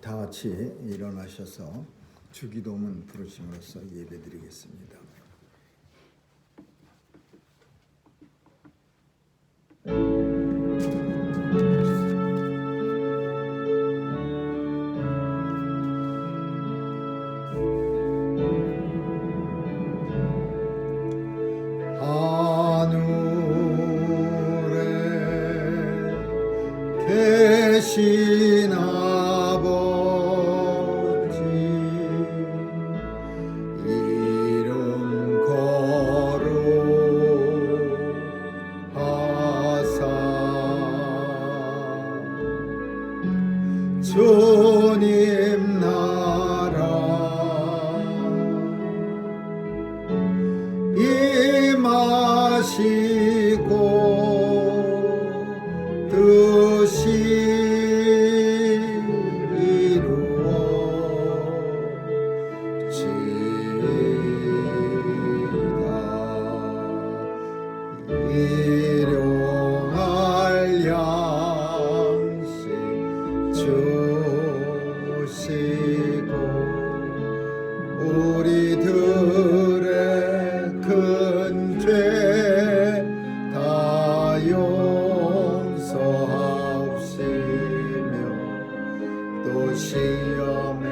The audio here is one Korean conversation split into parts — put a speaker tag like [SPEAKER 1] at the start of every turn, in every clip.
[SPEAKER 1] 다 같이 일어나셔서 주기도문 부르심으로써 예배드리겠습니다. 하늘에 계신 아버지, 이름 거룩하사 주님 나라 임하시고 뜻이 일용할 양식 주시고 우리들의 큰 죄 다 용서하옵시며 또 시험에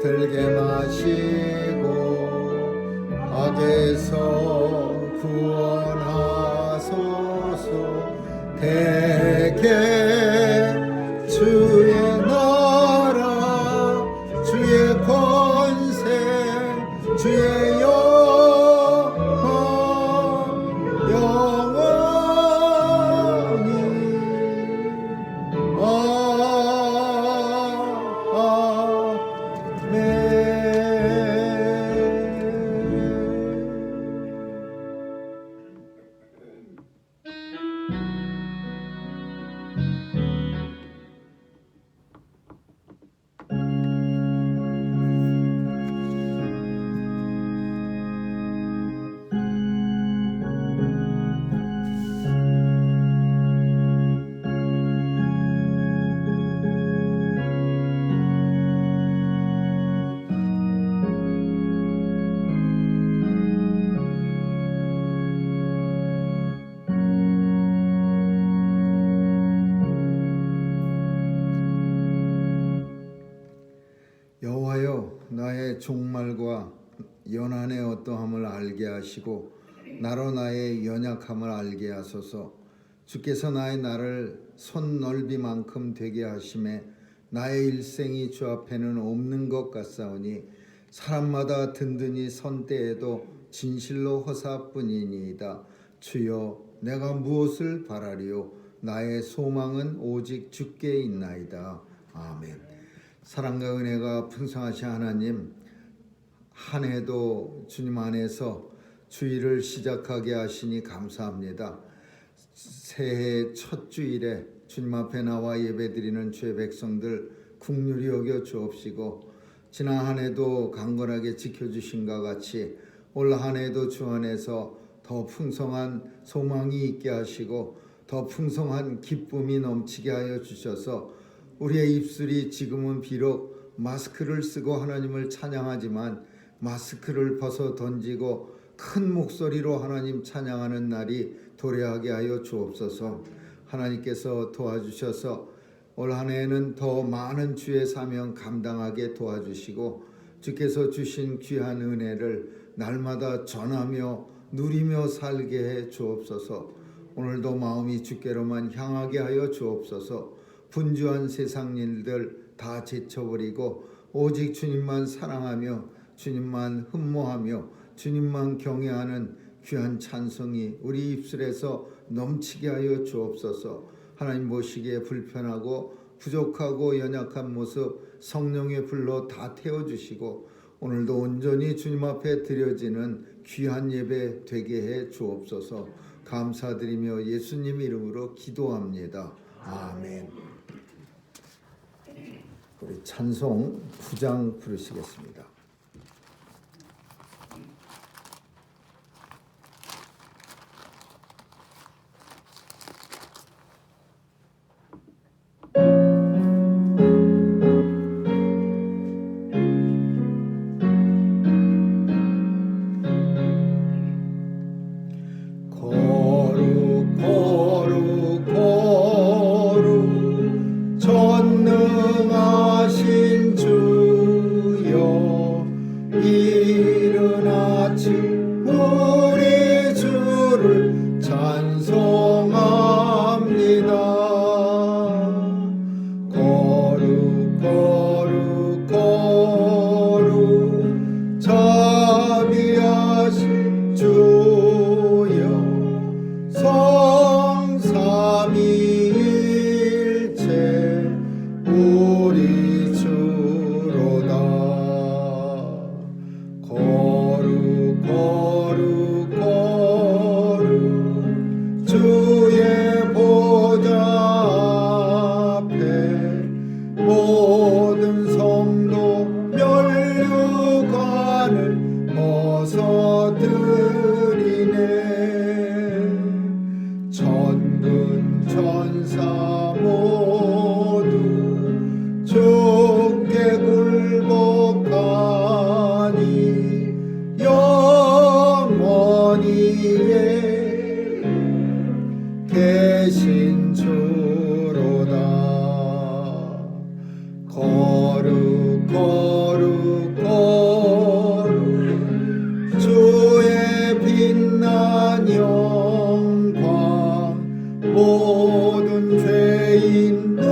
[SPEAKER 1] 들게 마시고 악에서 구원하소서. 대개 주의 나라 주의 권세 주의 영원히 아멘. 여호와여, 나의 종말과 연한의 어떠함을 알게 하시고 나로 나의 연약함을 알게 하소서. 주께서 나의 날을 손 넓이만큼 되게 하심에 나의 일생이 주 앞에는 없는 것 같사오니 사람마다 든든히 선 때에도 진실로 허사뿐이니이다. 주여, 내가 무엇을 바라리요? 나의 소망은 오직 주께 있나이다. 아멘. 사랑과 은혜가 풍성하신 하나님, 한 해도 주님 안에서 주일을 시작하게 하시니 감사합니다. 새해 첫 주일에 주님 앞에 나와 예배드리는 주의 백성들 긍휼히 여겨 주옵시고 지난 한 해도 강건하게 지켜주신과 같이 올 한 해도 주 안에서 더 풍성한 소망이 있게 하시고 더 풍성한 기쁨이 넘치게 하여 주셔서 우리의 입술이 지금은 비록 마스크를 쓰고 하나님을 찬양하지만 마스크를 벗어 던지고 큰 목소리로 하나님 찬양하는 날이 도래하게 하여 주옵소서. 하나님께서 도와주셔서 올 한 해에는 더 많은 주의 사명 감당하게 도와주시고 주께서 주신 귀한 은혜를 날마다 전하며 누리며 살게 해 주옵소서. 오늘도 마음이 주께로만 향하게 하여 주옵소서. 분주한 세상 일들 다 제쳐버리고 오직 주님만 사랑하며 주님만 흠모하며 주님만 경외하는 귀한 찬송이 우리 입술에서 넘치게 하여 주옵소서. 하나님 보시기에 불편하고 부족하고 연약한 모습 성령의 불로 다 태워주시고 오늘도 온전히 주님 앞에 드려지는 귀한 예배 되게 해 주옵소서. 감사드리며 예수님 이름으로 기도합니다. 아멘. 우리 찬송 9장 부르시겠습니다. 같이 우리 주를 찬송합니다. 거룩 거룩 거룩 자비하신 주여 성삼위일체 우리 주로다. 거룩 거룩 거룩 주의 보좌 앞에 모든 성도 면류관을 벗어드리네. 천군 천사 모두 주께 굴복하니 영원히 계신 주로다. 거룩 거룩 거룩 주의 빛난 영광 모든 죄인 눈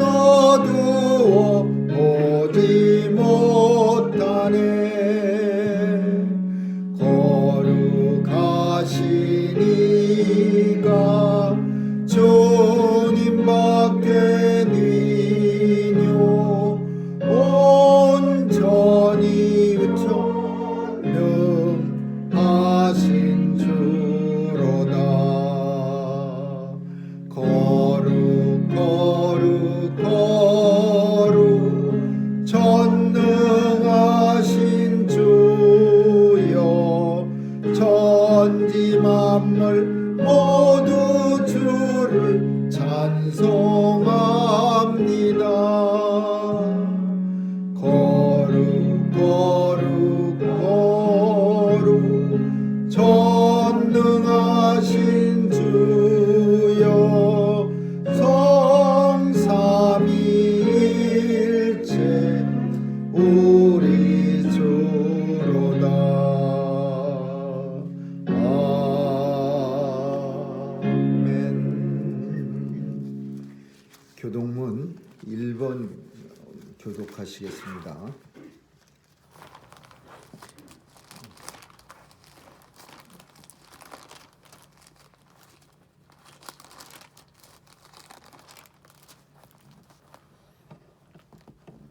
[SPEAKER 1] 어두워 보지 못하네. 거룩하신 이가 주님밖에 니뇨 온전히 전능하신 주로다. 거룩 거룩 거룩 전능하신 주여 천지 만물 모두 주를 찬송합니다. 거룩 거룩 거룩 전능하신 주여 성삼위일체 우리 주로다. 아멘. 교동문 1번 교독하시겠습니다.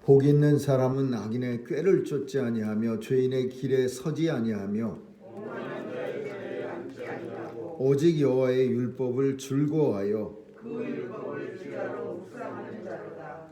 [SPEAKER 1] 복 있는 사람은 악인의 꾀를 쫓지 아니하며 죄인의 길에 서지 아니하며 오직 여호와의 율법을 즐거워하여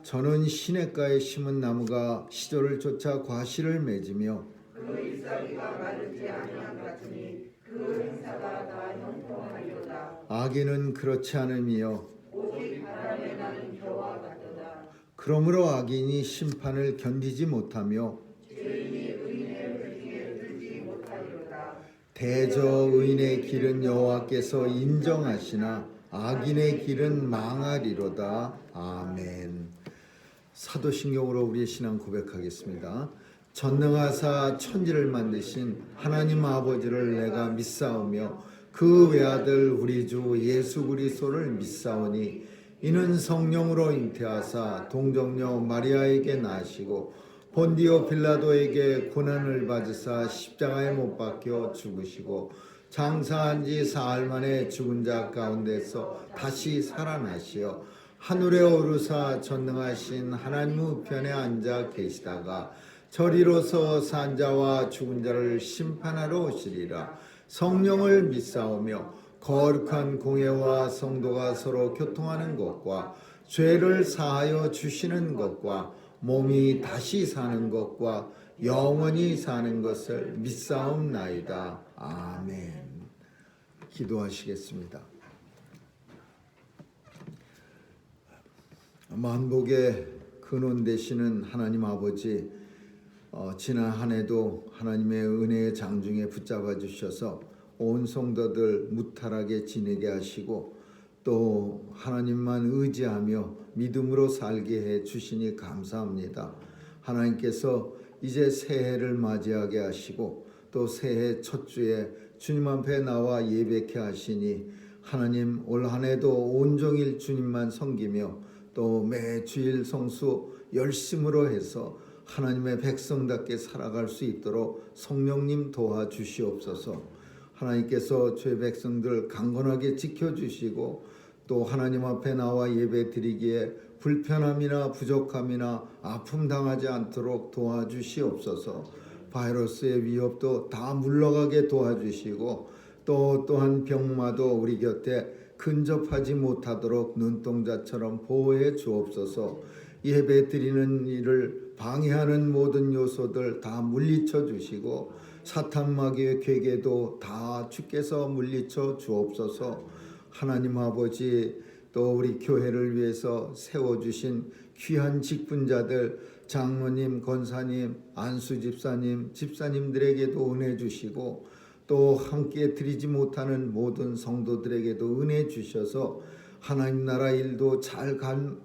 [SPEAKER 1] 저는 시냇가에 심은 나무가 시절을 쫓아 과실을 맺으며 그 잎사귀가 마르지 아니함 같으니 그 행사가 다 형통하리로다. 악인은 그렇지 않음이요 오직 바람에 나는 겨와 같도다. 그러므로 악인이 심판을 견디지 못하며 죄인이 의인의 회중에 들지 못하리로다. 대저 의인의 길은 여호와께서 인정하시나 악인의 길은 망하리로다. 아멘. 사도신경으로 우리의 신앙 고백하겠습니다. 전능하사 천지를 만드신 하나님 아버지를 내가 믿사오며 그 외아들 우리 주 예수 그리스도를 믿사오니 이는 성령으로 잉태하사 동정녀 마리아에게 나시고 본디오 빌라도에게 고난을 받으사 십자가에 못 박혀 죽으시고 장사한 지 사흘 만에 죽은 자 가운데서 다시 살아나시어 하늘에 오르사 전능하신 하나님 우편에 앉아 계시다가 저리로서 산 자와 죽은 자를 심판하러 오시리라. 성령을 믿사오며 거룩한 공회와 성도가 서로 교통하는 것과 죄를 사하여 주시는 것과 몸이 다시 사는 것과 영원히 사는 것을 믿사옵나이다. 아멘. 기도하시겠습니다. 만복의 근원 되시는 하나님 아버지, 지난 한 해도 하나님의 은혜의 장중에 붙잡아 주셔서 온 성도들 무탈하게 지내게 하시고 또 하나님만 의지하며 믿음으로 살게 해 주시니 감사합니다. 하나님께서 이제 새해를 맞이하게 하시고 또 새해 첫 주에 주님 앞에 나와 예배케 하시니 하나님 올 한 해도 온종일 주님만 섬기며 또 매 주일 성수 열심으로 해서 하나님의 백성답게 살아갈 수 있도록 성령님 도와주시옵소서. 하나님께서 주의 백성들 강건하게 지켜주시고 또 하나님 앞에 나와 예배 드리기에 불편함이나 부족함이나 아픔 당하지 않도록 도와주시옵소서. 바이러스의 위협도 다 물러가게 도와주시고 또한 병마도 우리 곁에 근접하지 못하도록 눈동자처럼 보호해 주옵소서. 예배 드리는 일을 방해하는 모든 요소들 다 물리쳐 주시고 사탄 마귀의 괴계도 다 주께서 물리쳐 주옵소서. 하나님 아버지, 또 우리 교회를 위해서 세워주신 귀한 직분자들 장로님, 권사님, 안수 집사님, 집사님들에게도 은혜 주시고 또 함께 드리지 못하는 모든 성도들에게도 은혜 주셔서 하나님 나라 일도 잘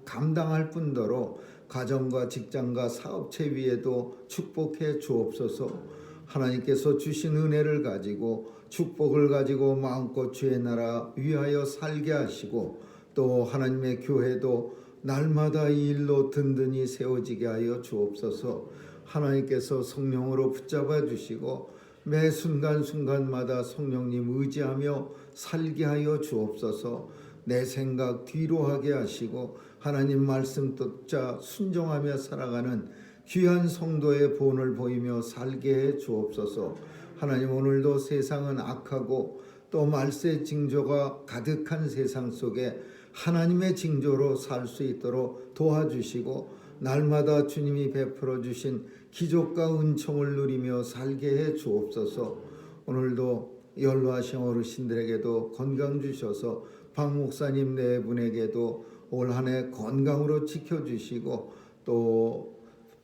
[SPEAKER 1] 감당할 뿐더러 가정과 직장과 사업체 위에도 축복해 주옵소서. 하나님께서 주신 은혜를 가지고 축복을 가지고 마음껏 주의 나라 위하여 살게 하시고 또 하나님의 교회도 날마다 이 일로 든든히 세워지게 하여 주옵소서. 하나님께서 성령으로 붙잡아 주시고 매 순간순간마다 성령님 의지하며 살게 하여 주옵소서. 내 생각 뒤로 하게 하시고 하나님 말씀 듣자 순종하며 살아가는 귀한 성도의 본을 보이며 살게 해 주옵소서. 하나님 오늘도 세상은 악하고 또 말세 징조가 가득한 세상 속에 하나님의 징조로 살 수 있도록 도와주시고 날마다 주님이 베풀어 주신 기적과 은총을 누리며 살게 해 주옵소서. 오늘도 연로하신 어르신들에게도 건강 주셔서 박 목사님 네 분에게도 올 한 해 건강으로 지켜주시고 또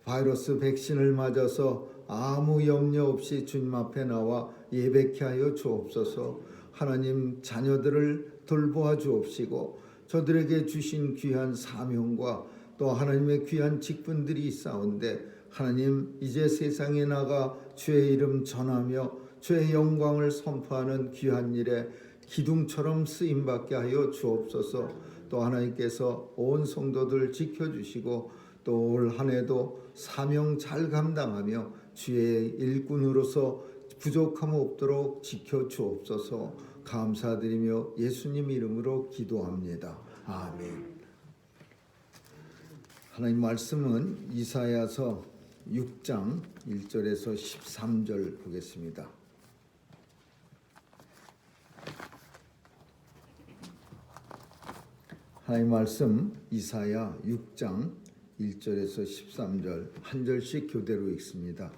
[SPEAKER 1] 바이러스 백신을 맞아서 아무 염려 없이 주님 앞에 나와 예배케 하여 주옵소서. 하나님 자녀들을 돌보아 주옵시고 저들에게 주신 귀한 사명과 또 하나님의 귀한 직분들이 있사온데 하나님 이제 세상에 나가 주의 이름 전하며 주의 영광을 선포하는 귀한 일에 기둥처럼 쓰임받게 하여 주옵소서. 또 하나님께서 온 성도들 지켜주시고 또 올 한 해도 사명 잘 감당하며 주의 일꾼으로서 부족함 없도록 지켜주옵소서. 감사드리며 예수님 이름으로 기도합니다. 아멘. 하나님 말씀은 이사야서 6장 1절에서 13절 보겠습니다. 하나님 말씀 이사야 6장 1절에서 13절 한 절씩 교대로 읽습니다.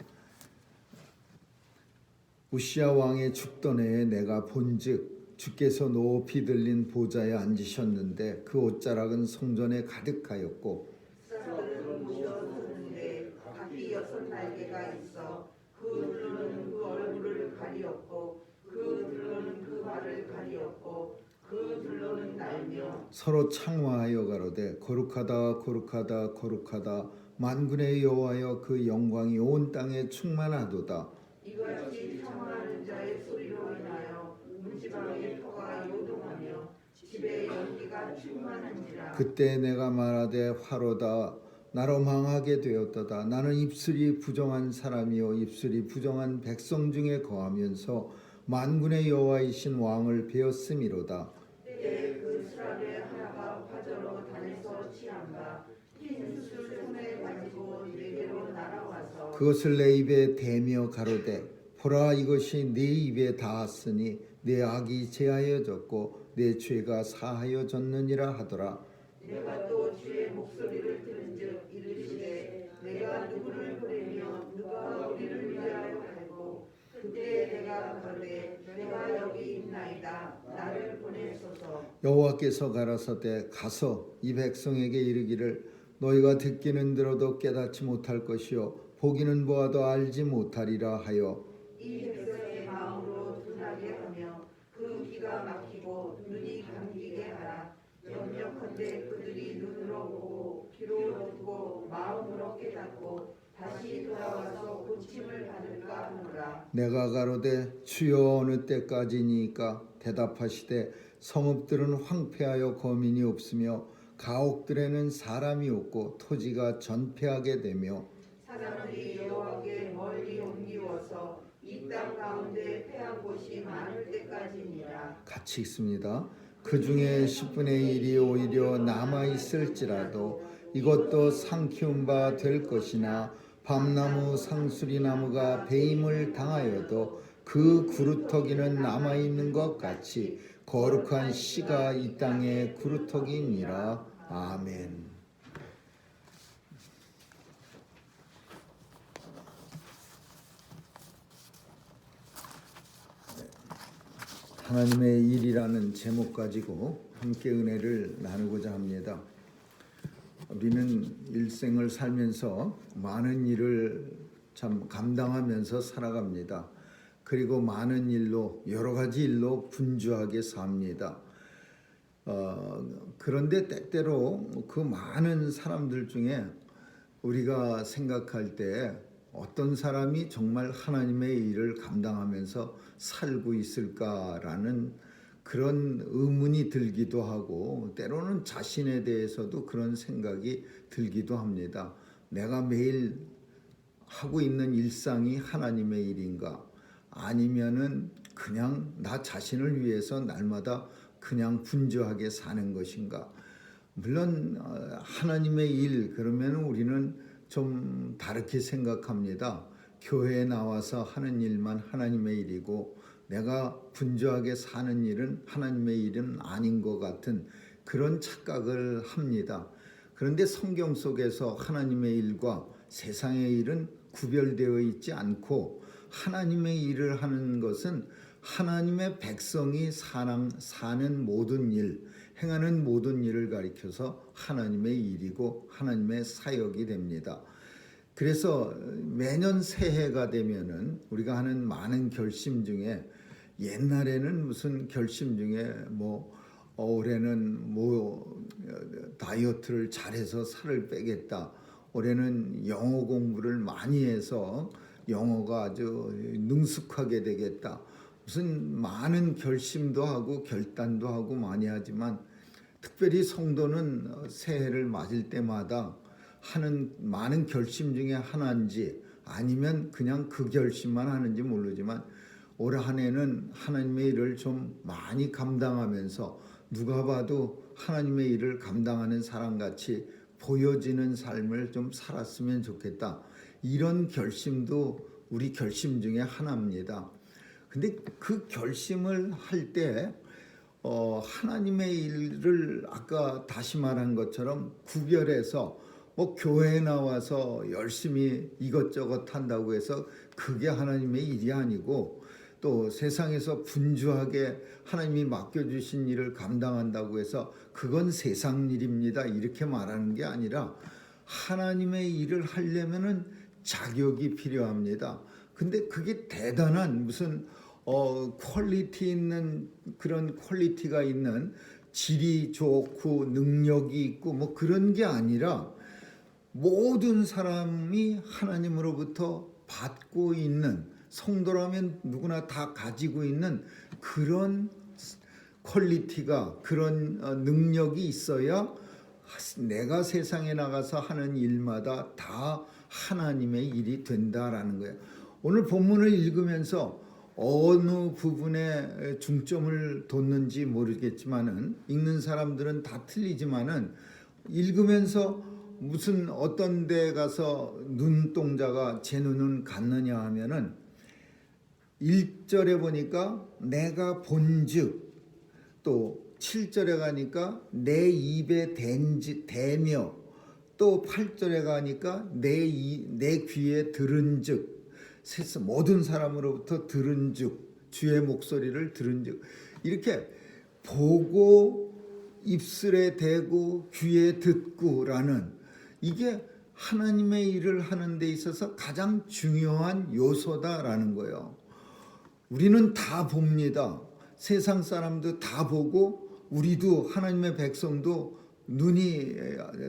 [SPEAKER 1] 우시야 왕의 죽던 해에 내가 본즉 주께서 높이 들린 보좌에 앉으셨는데 그 옷자락은 성전에 가득하였고
[SPEAKER 2] 사람들은 모여섰는데 각기 6날개가 있어 그 들로는 그 얼굴을 가리었고 그 들로는 그 발을 가리었고 그 들로는 날며
[SPEAKER 1] 서로 창화하여 가로되 거룩하다 거룩하다 거룩하다 만군의 여호와여 그 영광이 온 땅에 충만하도다.
[SPEAKER 2] 이같이 청하는 자의 소리로 인하여 문지방의 터가 요동하며 집에 연기가 충만한지라.
[SPEAKER 1] 그때 내가 말하되 화로다 나로 망하게 되었도다. 나는 입술이 부정한 사람이요 입술이 부정한 백성 중에 거하면서 만군의 여호와이신 왕을 베었음이로다.
[SPEAKER 2] 때에 그 수라벨 하나가 화저로 단에서 취한가 흰 술 손에 가지고 내게로 날아와서
[SPEAKER 1] 그것을 내 입에 대며 가로되 보라 이것이 네 입에 닿았으니 내 악이 제하여졌고 내 죄가 사하여졌느니라 하더라.
[SPEAKER 2] 내가 또 주의 목소리를 들은즉 이르시되 내가 누구를 보내며 누가 우리를 위하여 갈고 그때 내가 가로되 내가 여기 있나이다 나를 보내소서.
[SPEAKER 1] 여호와께서 가라사대 가서 이 백성에게 이르기를 너희가 듣기는 들어도 깨닫지 못할 것이요 보기는 보아도 알지 못하리라 하여
[SPEAKER 2] 이 백성의 마음으로 둔하게 하며 그 귀가 막히고 눈이 감기게 하라. 염려컨대 그들이 눈으로 보고 귀로 듣고 마음으로 깨닫고 다시 돌아와서 고침을 받을까 하노라.
[SPEAKER 1] 내가 가로되 주여 어느 때까지니까 대답하시되 성읍들은 황폐하여 거민이 없으며 가옥들에는 사람이 없고 토지가 전폐하게 되며
[SPEAKER 2] 사람들이 여호와께 멀리 옮기워서 이 땅 가운데 패한 곳이 많을 때까지니라.
[SPEAKER 1] 같이 읽습니다. 그 중에 10분의 1이 오히려 남아 있을지라도 이것도 상키운 바 될 것이나 밤나무 상수리나무가 배임을 당하여도 그 구루터기는 남아 있는 것 같이 거룩한 씨가 이 땅에 구루터기니라. 아멘. 하나님의 일이라는 제목 가지고 함께 은혜를 나누고자 합니다. 우리는 일생을 살면서 많은 일을 참 감당하면서 살아갑니다. 그리고 많은 일로 여러 가지 일로 분주하게 삽니다. 그런데 때때로 그 많은 사람들 중에 우리가 생각할 때 어떤 사람이 정말 하나님의 일을 감당하면서 살고 있을까라는 그런 의문이 들기도 하고 때로는 자신에 대해서도 그런 생각이 들기도 합니다. 내가 매일 하고 있는 일상이 하나님의 일인가? 아니면은 그냥 나 자신을 위해서 날마다 그냥 분주하게 사는 것인가? 물론 하나님의 일 그러면 우리는 좀 다르게 생각합니다. 교회에 나와서 하는 일만 하나님의 일이고 내가 분주하게 사는 일은 하나님의 일은 아닌 것 같은 그런 착각을 합니다. 그런데 성경 속에서 하나님의 일과 세상의 일은 구별되어 있지 않고 하나님의 일을 하는 것은 하나님의 백성이 사는 모든 일, 행하는 모든 일을 가리켜서 하나님의 일이고 하나님의 사역이 됩니다. 그래서 매년 새해가 되면은 우리가 하는 많은 결심 중에 옛날에는 무슨 결심 중에 올해는 다이어트를 잘해서 살을 빼겠다. 올해는 영어 공부를 많이 해서 영어가 아주 능숙하게 되겠다. 무슨 많은 결심도 하고 결단도 하고 많이 하지만 특별히 성도는 새해를 맞을 때마다 하는 많은 결심 중에 하나인지 아니면 그냥 그 결심만 하는지 모르지만 올 한 해는 하나님의 일을 좀 많이 감당하면서 누가 봐도 하나님의 일을 감당하는 사람같이 보여지는 삶을 좀 살았으면 좋겠다. 이런 결심도 우리 결심 중에 하나입니다. 근데 그 결심을 할 때 하나님의 일을 아까 다시 말한 것처럼 구별해서 교회에 나와서 열심히 이것저것 한다고 해서 그게 하나님의 일이 아니고 또 세상에서 분주하게 하나님이 맡겨주신 일을 감당한다고 해서 그건 세상 일입니다. 이렇게 말하는 게 아니라 하나님의 일을 하려면은 자격이 필요합니다. 근데 그게 대단한 무슨 퀄리티 있는 그런 퀄리티가 있는 질이 좋고 능력이 있고 그런 게 아니라 모든 사람이 하나님으로부터 받고 있는 성도라면 누구나 다 가지고 있는 그런 퀄리티가 그런 능력이 있어야 내가 세상에 나가서 하는 일마다 다 하나님의 일이 된다라는 거예요. 오늘 본문을 읽으면서 어느 부분에 중점을 뒀는지 모르겠지만은 읽는 사람들은 다 틀리지만은 읽으면서 무슨 어떤 데 가서 눈동자가 제 눈은 갔느냐 하면은 1절에 보니까 내가 본즉 또 7절에 가니까 내 입에 대며 또 8절에 가니까 내 귀에 들은즉 모든 사람으로부터 들은즉 주의 목소리를 들은즉 이렇게 보고 입술에 대고 귀에 듣고라는 이게 하나님의 일을 하는 데 있어서 가장 중요한 요소다라는 거예요. 우리는 다 봅니다. 세상 사람도 다 보고 우리도 하나님의 백성도 눈이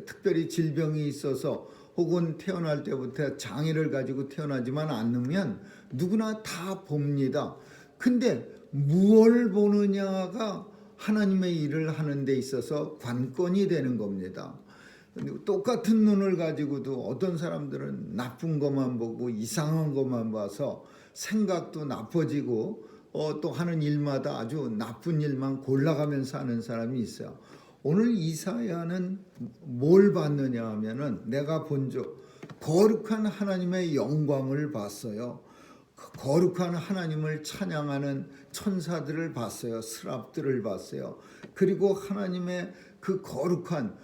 [SPEAKER 1] 특별히 질병이 있어서 혹은 태어날 때부터 장애를 가지고 태어나지만 않으면 누구나 다 봅니다. 근데 무엇을 보느냐가 하나님의 일을 하는 데 있어서 관건이 되는 겁니다. 똑같은 눈을 가지고도 어떤 사람들은 나쁜 것만 보고 이상한 것만 봐서 생각도 나빠지고 또 하는 일마다 아주 나쁜 일만 골라가면서 하는 사람이 있어요. 오늘 이사야는 뭘 봤느냐 하면은 내가 본즉 거룩한 하나님의 영광을 봤어요. 거룩한 하나님을 찬양하는 천사들을 봤어요. 스랍들을 봤어요. 그리고 하나님의 그 거룩한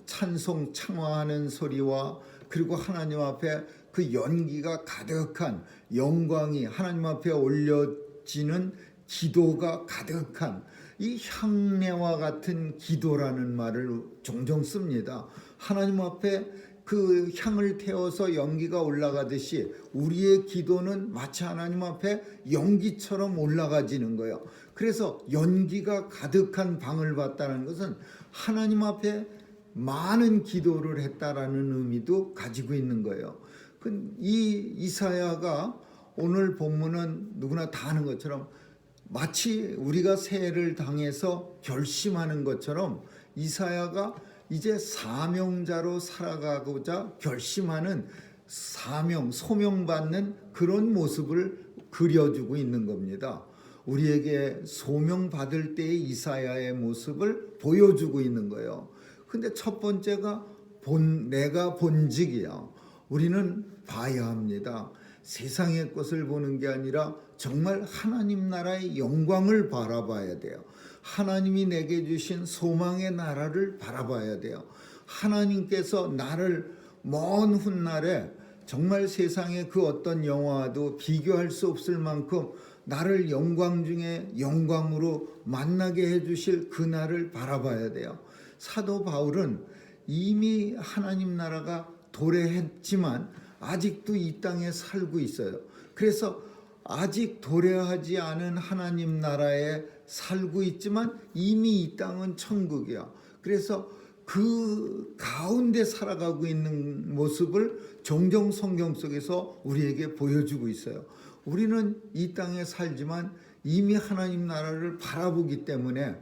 [SPEAKER 1] 찬송 창화하는 소리와 그리고 하나님 앞에 그 연기가 가득한 영광이 하나님 앞에 올려지는 기도가 가득한 이 향내와 같은 기도라는 말을 종종 씁니다. 하나님 앞에 그 향을 태워서 연기가 올라가듯이 우리의 기도는 마치 하나님 앞에 연기처럼 올라가지는 거예요. 그래서 연기가 가득한 방을 봤다는 것은 하나님 앞에 많은 기도를 했다라는 의미도 가지고 있는 거예요. 이 이사야가 오늘 본문은 누구나 다 아는 것처럼 마치 우리가 세해를 당해서 결심하는 것처럼 이사야가 이제 사명자로 살아가고자 결심하는 소명받는 그런 모습을 그려주고 있는 겁니다. 우리에게 소명받을 때의 이사야의 모습을 보여주고 있는 거예요. 근데 첫 번째가 내가 본직이야. 우리는 봐야 합니다. 세상의 것을 보는 게 아니라 정말 하나님 나라의 영광을 바라봐야 돼요. 하나님이 내게 주신 소망의 나라를 바라봐야 돼요. 하나님께서 나를 먼 훗날에 정말 세상의 그 어떤 영화와도 비교할 수 없을 만큼 나를 영광 중에 영광으로 만나게 해주실 그 날을 바라봐야 돼요. 사도 바울은 이미 하나님 나라가 도래했지만 아직도 이 땅에 살고 있어요. 그래서 아직 도래하지 않은 하나님 나라에 살고 있지만 이미 이 땅은 천국이야. 그래서 그 가운데 살아가고 있는 모습을 종종 성경 속에서 우리에게 보여주고 있어요. 우리는 이 땅에 살지만 이미 하나님 나라를 바라보기 때문에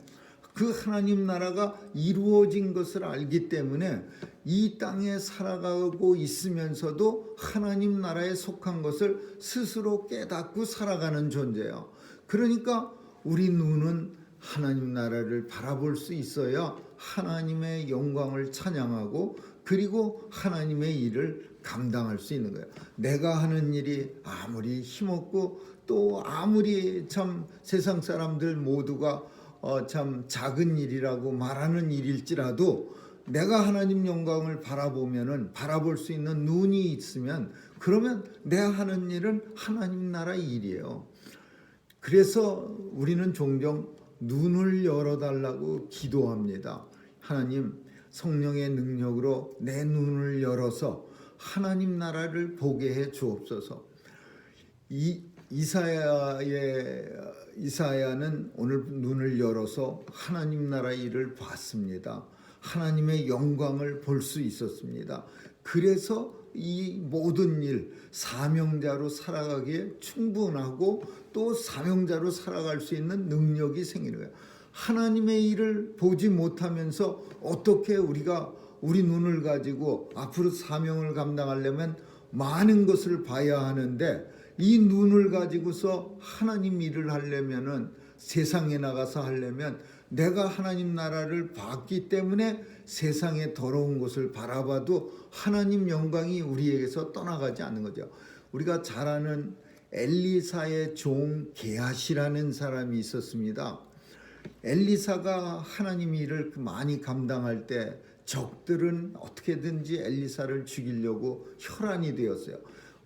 [SPEAKER 1] 그 하나님 나라가 이루어진 것을 알기 때문에 이 땅에 살아가고 있으면서도 하나님 나라에 속한 것을 스스로 깨닫고 살아가는 존재예요. 그러니까 우리 눈은 하나님 나라를 바라볼 수 있어야 하나님의 영광을 찬양하고 그리고 하나님의 일을 감당할 수 있는 거예요. 내가 하는 일이 아무리 힘없고 또 아무리 참 세상 사람들 모두가 참 작은 일이라고 말하는 일일지라도 내가 하나님 영광을 바라볼 수 있는 눈이 있으면 그러면 내가 하는 일은 하나님 나라의 일이에요. 그래서 우리는 종종 눈을 열어달라고 기도합니다. 하나님 성령의 능력으로 내 눈을 열어서 하나님 나라를 보게 해 주옵소서. 이사야는 오늘 눈을 열어서 하나님 나라의 일을 봤습니다. 하나님의 영광을 볼 수 있었습니다. 그래서 이 모든 일 사명자로 살아가기에 충분하고 또 사명자로 살아갈 수 있는 능력이 생기는 거예요. 하나님의 일을 보지 못하면서 어떻게 우리가 우리 눈을 가지고 앞으로 사명을 감당하려면 많은 것을 봐야 하는데 이 눈을 가지고서 하나님 일을 하려면은 세상에 나가서 하려면 내가 하나님 나라를 봤기 때문에 세상의 더러운 것을 바라봐도 하나님 영광이 우리에게서 떠나가지 않는 거죠. 우리가 잘 아는 엘리사의 종 게하시라는 사람이 있었습니다. 엘리사가 하나님 일을 많이 감당할 때 적들은 어떻게든지 엘리사를 죽이려고 혈안이 되었어요.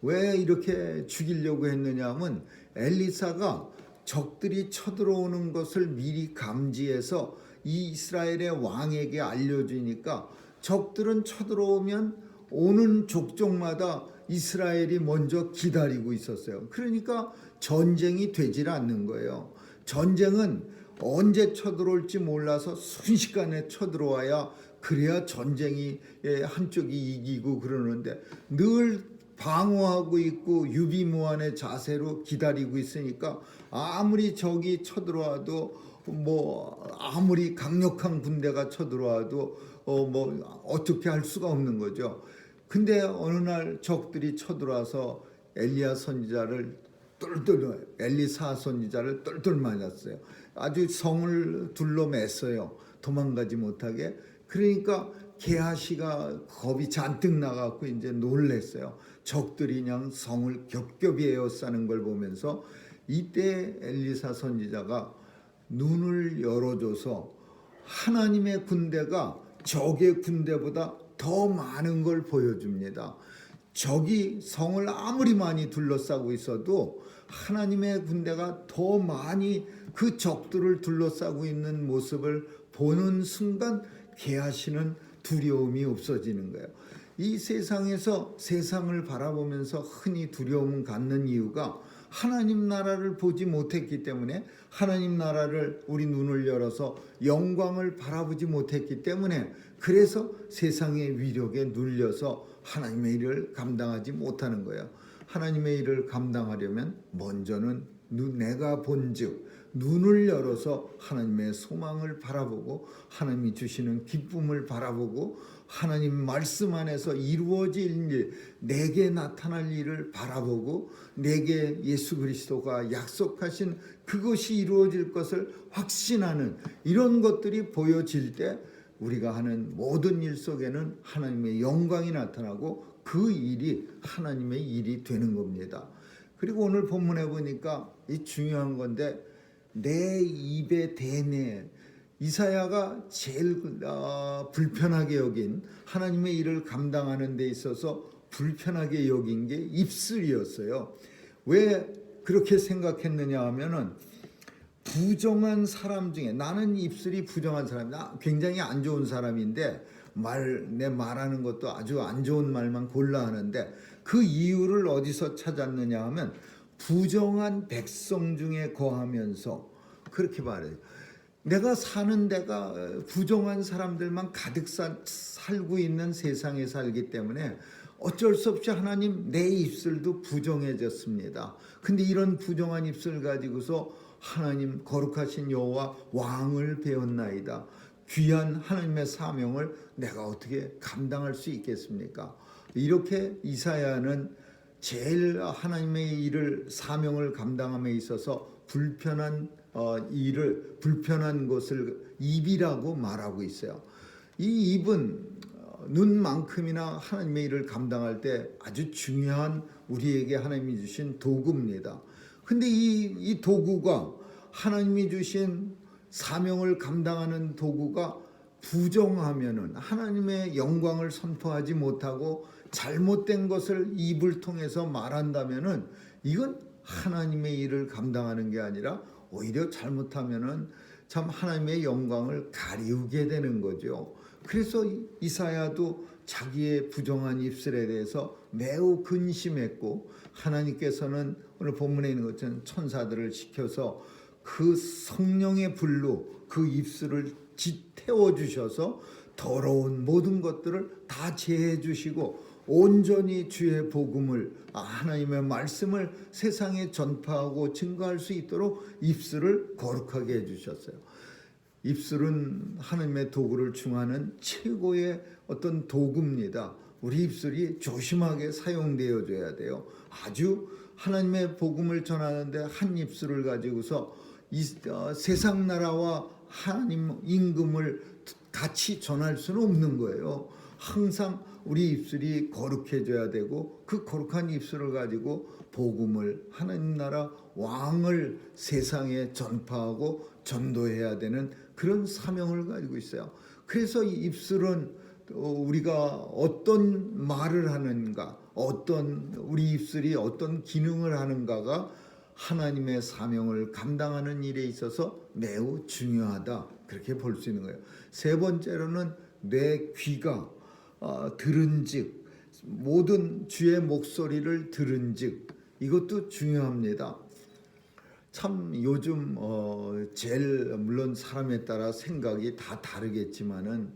[SPEAKER 1] 왜 이렇게 죽이려고 했느냐 하면 엘리사가 적들이 쳐들어오는 것을 미리 감지해서 이 이스라엘의 왕에게 알려주니까 적들은 쳐들어오면 오는 족족마다 이스라엘이 먼저 기다리고 있었어요. 그러니까 전쟁이 되질 않는 거예요. 전쟁은 언제 쳐들어올지 몰라서 순식간에 쳐들어와야 그래야 전쟁이 한쪽이 이기고 그러는데 늘 방어하고 있고 유비무환의 자세로 기다리고 있으니까 아무리 적이 쳐들어와도 뭐 아무리 강력한 군대가 쳐들어와도 뭐 어떻게 할 수가 없는 거죠. 근데 어느 날 적들이 쳐들어와서 엘리야 선지자를 엘리사 선지자를 똘똘 맞았어요. 아주 성을 둘러맸어요. 도망가지 못하게. 그러니까 게하시가 겁이 잔뜩 나갖고 이제 놀랬어요. 적들이 그냥 성을 겹겹이 에워싸는 걸 보면서 이때 엘리사 선지자가 눈을 열어줘서 하나님의 군대가 적의 군대보다 더 많은 걸 보여줍니다. 적이 성을 아무리 많이 둘러싸고 있어도 하나님의 군대가 더 많이 그 적들을 둘러싸고 있는 모습을 보는 순간 게하시는 두려움이 없어지는 거예요. 이 세상에서 세상을 바라보면서 흔히 두려움을 갖는 이유가 하나님 나라를 보지 못했기 때문에, 하나님 나라를 우리 눈을 열어서 영광을 바라보지 못했기 때문에, 그래서 세상의 위력에 눌려서 하나님의 일을 감당하지 못하는 거예요. 하나님의 일을 감당하려면 먼저는 내가 본즉 눈을 열어서 하나님의 소망을 바라보고 하나님이 주시는 기쁨을 바라보고 하나님 말씀 안에서 이루어질 일, 내게 나타날 일을 바라보고 내게 예수 그리스도가 약속하신 그것이 이루어질 것을 확신하는 이런 것들이 보여질 때 우리가 하는 모든 일 속에는 하나님의 영광이 나타나고 그 일이 하나님의 일이 되는 겁니다. 그리고 오늘 본문에 보니까 이 중요한 건데, 내 입에 대내, 이사야가 제일 불편하게 여긴, 하나님의 일을 감당하는 데 있어서 불편하게 여긴 게 입술이었어요. 왜 그렇게 생각했느냐 하면은, 부정한 사람 중에, 나는 입술이 부정한 사람이다, 굉장히 안 좋은 사람인데 내 말하는 것도 아주 안 좋은 말만 골라 하는데, 그 이유를 어디서 찾았느냐 하면 부정한 백성 중에 거하면서, 그렇게 말해요. 내가 사는 데가 부정한 사람들만 가득 살고 있는 세상에 살기 때문에 어쩔 수 없이 하나님, 내 입술도 부정해졌습니다. 근데 이런 부정한 입술 가지고서 하나님 거룩하신 여호와 왕을 배웠나이다. 귀한 하나님의 사명을 내가 어떻게 감당할 수 있겠습니까? 이렇게 이사야는 제일 하나님의 일을, 사명을 감당함에 있어서 불편한 것을 입이라고 말하고 있어요. 이 입은 눈만큼이나 하나님의 일을 감당할 때 아주 중요한 우리에게 하나님이 주신 도구입니다. 근데 이 도구가, 하나님이 주신 사명을 감당하는 도구가 부정하면은, 하나님의 영광을 선포하지 못하고 잘못된 것을 입을 통해서 말한다면은, 이건 하나님의 일을 감당하는 게 아니라 오히려 잘못하면은 참 하나님의 영광을 가리우게 되는 거죠. 그래서 이사야도 자기의 부정한 입술에 대해서 매우 근심했고, 하나님께서는 오늘 본문에 있는 것처럼 천사들을 시켜서 그 성령의 불로 그 입술을 태워주셔서 더러운 모든 것들을 다 제해 주시고 온전히 주의 복음을, 하나님의 말씀을 세상에 전파하고 증거할 수 있도록 입술을 거룩하게 해주셨어요. 입술은 하나님의 도구를 중하는 최고의 어떤 도구입니다. 우리 입술이 조심하게 사용되어져야 돼요. 아주 하나님의 복음을 전하는데 한 입술을 가지고서 세상 나라와 하나님 임금을 같이 전할 수는 없는 거예요. 항상 우리 입술이 거룩해져야 되고, 그 거룩한 입술을 가지고 복음을, 하나님 나라 왕을 세상에 전파하고 전도해야 되는 그런 사명을 가지고 있어요. 그래서 이 입술은 우리가 어떤 말을 하는가, 우리 입술이 어떤 기능을 하는가가 하나님의 사명을 감당하는 일에 있어서 매우 중요하다, 그렇게 볼 수 있는 거예요. 세 번째로는 내 귀가 들은즉, 모든 주의 목소리를 들은즉, 이것도 중요합니다. 참 요즘 제일 물론 사람에 따라 생각이 다 다르겠지만은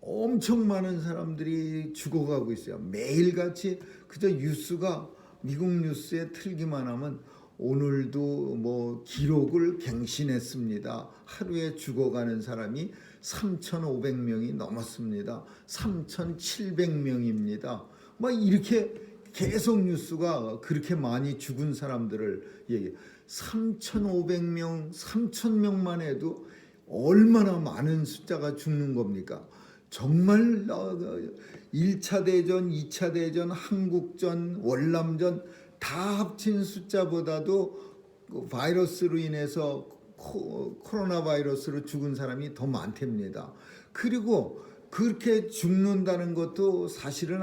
[SPEAKER 1] 엄청 많은 사람들이 죽어가고 있어요. 매일같이 그저 뉴스가 미국 뉴스에 틀기만 하면 오늘도 뭐 기록을 갱신했습니다. 하루에 죽어가는 사람이 3,500명이 넘었습니다. 3,700명입니다. 막 이렇게 계속 뉴스가 그렇게 많이 죽은 사람들을 얘기해. 3,500명, 3,000명만 해도 얼마나 많은 숫자가 죽는 겁니까? 정말 1차 대전, 2차 대전, 한국전, 월남전 다 합친 숫자보다도 바이러스로 인해서 코로나 바이러스로 죽은 사람이 더 많답니다. 그리고 그렇게 죽는다는 것도 사실은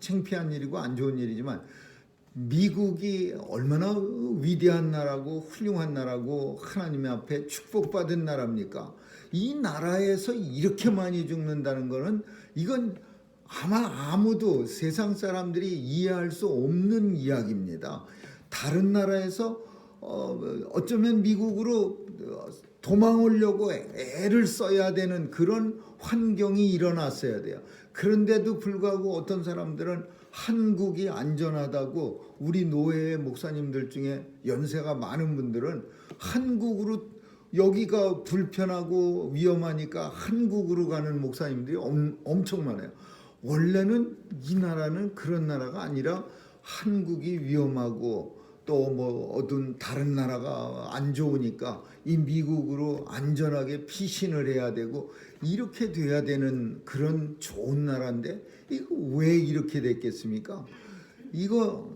[SPEAKER 1] 창피한 일이고 안 좋은 일이지만 미국이 얼마나 위대한 나라고 훌륭한 나라고 하나님 앞에 축복받은 나라입니까? 이 나라에서 이렇게 많이 죽는다는 것은 이건 아마 아무도 세상 사람들이 이해할 수 없는 이야기입니다. 다른 나라에서 어쩌면 미국으로 도망오려고 애를 써야 되는 그런 환경이 일어났어야 돼요. 그런데도 불구하고 어떤 사람들은 한국이 안전하다고, 우리 노회의 목사님들 중에 연세가 많은 분들은 한국으로, 여기가 불편하고 위험하니까 한국으로 가는 목사님들이 엄청 많아요. 원래는 이 나라는 그런 나라가 아니라 한국이 위험하고 또 뭐 어떤 다른 나라가 안 좋으니까 이 미국으로 안전하게 피신을 해야 되고 이렇게 돼야 되는 그런 좋은 나라인데 이거 왜 이렇게 됐겠습니까? 이거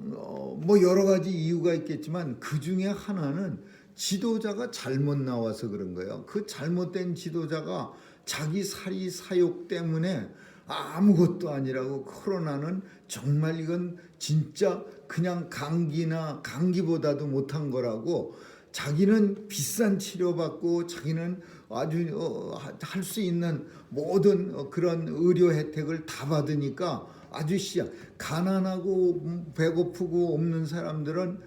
[SPEAKER 1] 뭐 여러 가지 이유가 있겠지만 그 중에 하나는 지도자가 잘못 나와서 그런 거예요. 그 잘못된 지도자가 자기 사리 사욕 때문에 아무것도 아니라고, 코로나는 정말 이건 진짜 그냥 감기보다도 못한 거라고, 자기는 비싼 치료받고 자기는 아주 할 수 있는 모든 그런 의료 혜택을 다 받으니까 아주 가난하고 배고프고 없는 사람들은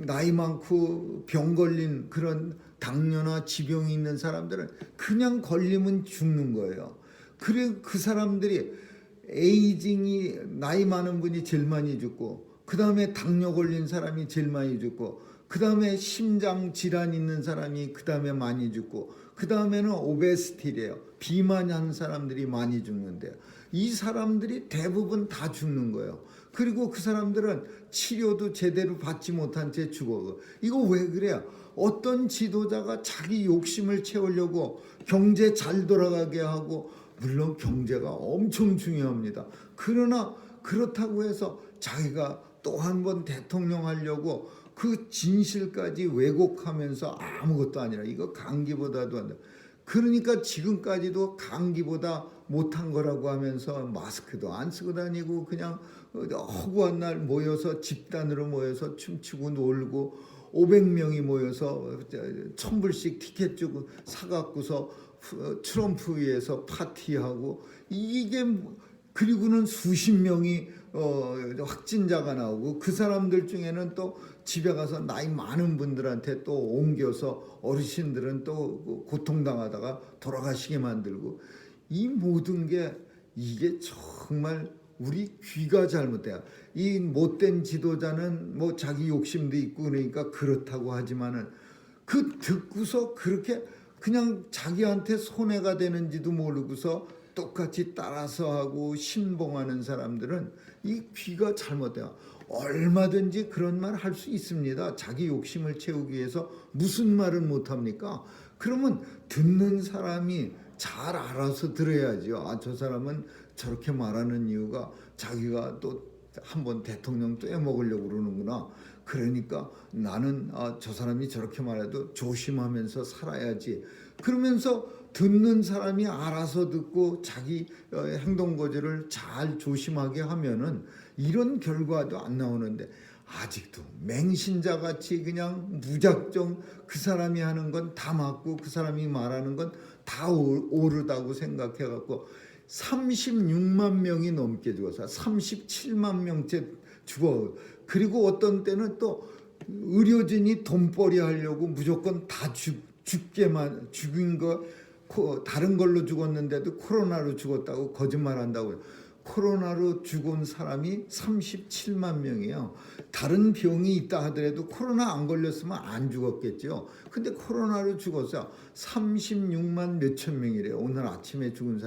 [SPEAKER 1] 나이 많고 병 걸린 그런 당뇨나 지병이 있는 사람들은 그냥 걸리면 죽는 거예요. 그래 그 사람들이 에이징이 나이 많은 분이 제일 많이 죽고, 그 다음에 당뇨 걸린 사람이 제일 많이 죽고, 그 다음에 심장 질환 있는 사람이 그 다음에 많이 죽고, 그 다음에는 오베시티래요. 비만한 사람들이 많이 죽는데요. 이 사람들이 대부분 다 죽는 거예요. 그리고 그 사람들은 치료도 제대로 받지 못한 채 죽어. 이거 왜 그래요? 어떤 지도자가 자기 욕심을 채우려고 경제 잘 돌아가게 하고, 물론 경제가 엄청 중요합니다. 그러나 그렇다고 해서 자기가 또 한 번 대통령 하려고 그 진실까지 왜곡하면서 아무것도 아니라 이거 감기보다도 안 돼. 그러니까 지금까지도 감기보다 못한 거라고 하면서 마스크도 안 쓰고 다니고 그냥 허구한 날 모여서 집단으로 모여서 춤추고 놀고 500명이 모여서 1,000불씩 티켓 주고 사갖고서 트럼프 위에서 파티하고 이게, 그리고는 수십 명이 확진자가 나오고 그 사람들 중에는 또 집에 가서 나이 많은 분들한테 또 옮겨서 어르신들은 또 고통당하다가 돌아가시게 만들고, 이 모든 게 이게 정말 우리 귀가 잘못돼요. 이 못된 지도자는 뭐 자기 욕심도 있고 그러니까 그렇다고 하지만은 그 듣고서 그렇게 그냥 자기한테 손해가 되는지도 모르고서 똑같이 따라서 하고 신봉하는 사람들은 이 귀가 잘못돼요. 얼마든지 그런 말 할 수 있습니다. 자기 욕심을 채우기 위해서 무슨 말은 못합니까? 그러면 듣는 사람이 잘 알아서 들어야죠. 아, 저 사람은 저렇게 말하는 이유가 자기가 또 한번 대통령 떼먹으려고 그러는구나. 그러니까 나는 저 사람이 저렇게 말해도 조심하면서 살아야지. 그러면서 듣는 사람이 알아서 듣고 자기 행동 거지를 잘 조심하게 하면은 이런 결과도 안 나오는데, 아직도 맹신자같이 그냥 무작정 그 사람이 하는 건 다 맞고 그 사람이 말하는 건 다 옳다고 생각해갖고 36만 명이 넘게 죽어서 37만 명째 죽어. 그리고 어떤 때는 또 의료진이 돈벌이 하려고 무조건 다 죽인 거 다른 걸로 죽었는데도 코로나로 죽었다고 거짓말한다고요. 코로나로 죽은 사람이 37만 명이에요. 다른 병이 있다 하더라도 코로나 안 걸렸으면 안 죽었겠죠. 근데 코로나로 죽었어요. 36만 몇천 명이래요. 오늘 아침에 죽은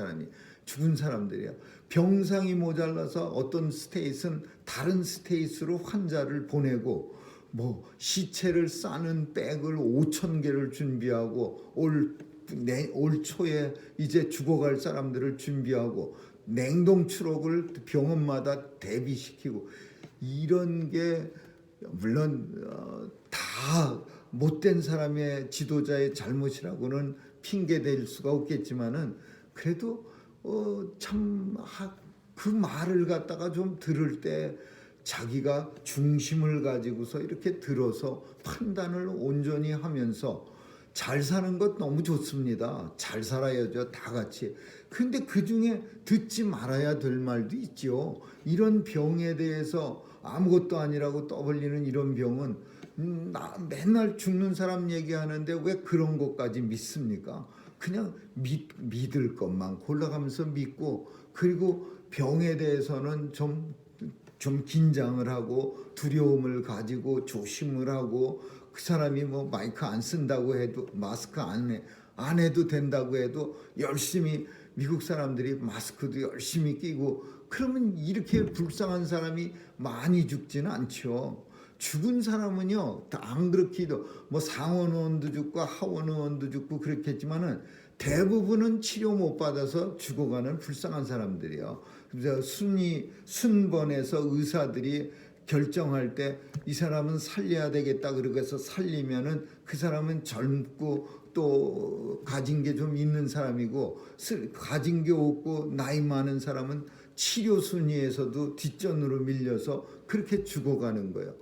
[SPEAKER 1] 사람들이에요. 병상이 모자라서 어떤 스테이트는 다른 스테이트로 환자를 보내고 뭐 시체를 싸는 백을 5천 개를 준비하고 올 초에 이제 죽어갈 사람들을 준비하고 냉동 추록을 병원마다 대비시키고 이런 게 물론 다 못된 사람의 지도자의 잘못이라고는 핑계 댈 수가 없겠지만은 그래도 참 그 말을 갖다가 좀 들을 때 자기가 중심을 가지고서 이렇게 들어서 판단을 온전히 하면서 잘 사는 것 너무 좋습니다. 잘 살아야죠, 다 같이. 근데 그 중에 듣지 말아야 될 말도 있죠. 이런 병에 대해서 아무것도 아니라고 떠벌리는 이런 병은 맨날 죽는 사람 얘기하는데 왜 그런 것까지 믿습니까? 그냥 믿을 것만 골라가면서 믿고, 그리고 병에 대해서는 좀 긴장을 하고 두려움을 가지고 조심을 하고, 그 사람이 뭐 마이크 안 쓴다고 해도 마스크 안 해도 된다고 해도 열심히 미국 사람들이 마스크도 열심히 끼고, 그러면 이렇게 불쌍한 사람이 많이 죽지는 않죠. 죽은 사람은요 다 안 그렇게도 뭐 상원의원도 죽고 하원의원도 죽고 그렇겠지만은 대부분은 치료 못 받아서 죽어가는 불쌍한 사람들이요. 그래서 순번에서 의사들이 결정할 때 이 사람은 살려야 되겠다 그러고 해서 살리면은 그 사람은 젊고 또 가진 게 좀 있는 사람이고, 가진 게 없고 나이 많은 사람은 치료 순위에서도 뒷전으로 밀려서 그렇게 죽어가는 거예요.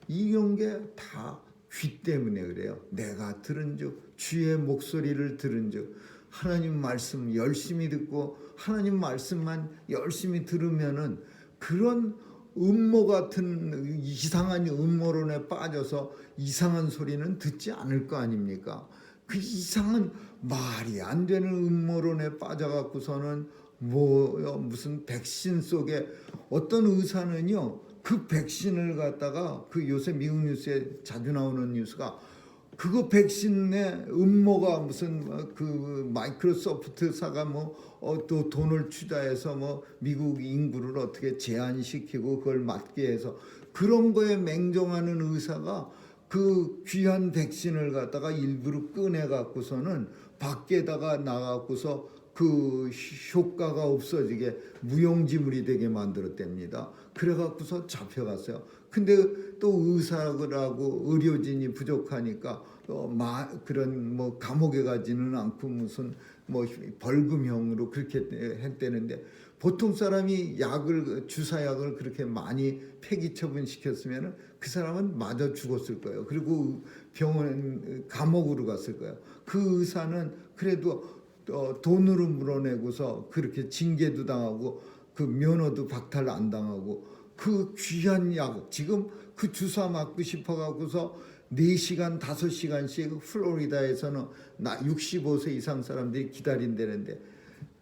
[SPEAKER 1] 이런 게 다 귀 때문에 그래요. 내가 들은즉 주의 목소리를 들은즉, 하나님 말씀 열심히 듣고 하나님 말씀만 열심히 들으면은 그런 음모 같은 이상한 음모론에 빠져서 이상한 소리는 듣지 않을 거 아닙니까? 그 이상한 말이 안 되는 음모론에 빠져갖고서는 무슨 백신 속에 어떤 의사는요 그 백신을 갖다가, 그 요새 미국 뉴스에 자주 나오는 뉴스가 그거 백신에 음모가 무슨 그 마이크로소프트사가 또 돈을 투자해서 미국 인구를 어떻게 제한시키고 그걸 막게 해서 그런 거에 맹종하는 의사가 그 귀한 백신을 갖다가 일부러 꺼내 갖고서는 밖에다가 나가고서 그 효과가 없어지게 무용지물이 되게 만들었답니다. 그래 갖고서 잡혀갔어요. 근데 또 의사하고 의료진이 부족하니까 그런 감옥에 가지는 않고 무슨 벌금형으로 그렇게 했대는데, 보통 사람이 주사약을 그렇게 많이 폐기 처분시켰으면 그 사람은 마저 죽었을 거예요. 그리고 감옥으로 갔을 거예요. 그 의사는 그래도 돈으로 물어내고서 그렇게 징계도 당하고 그 면허도 박탈 안 당하고, 그 귀한 약 지금 그 주사 맞고 싶어 갖고서 4시간 5시간씩 플로리다에서는 65세 이상 사람들이 기다린다는데,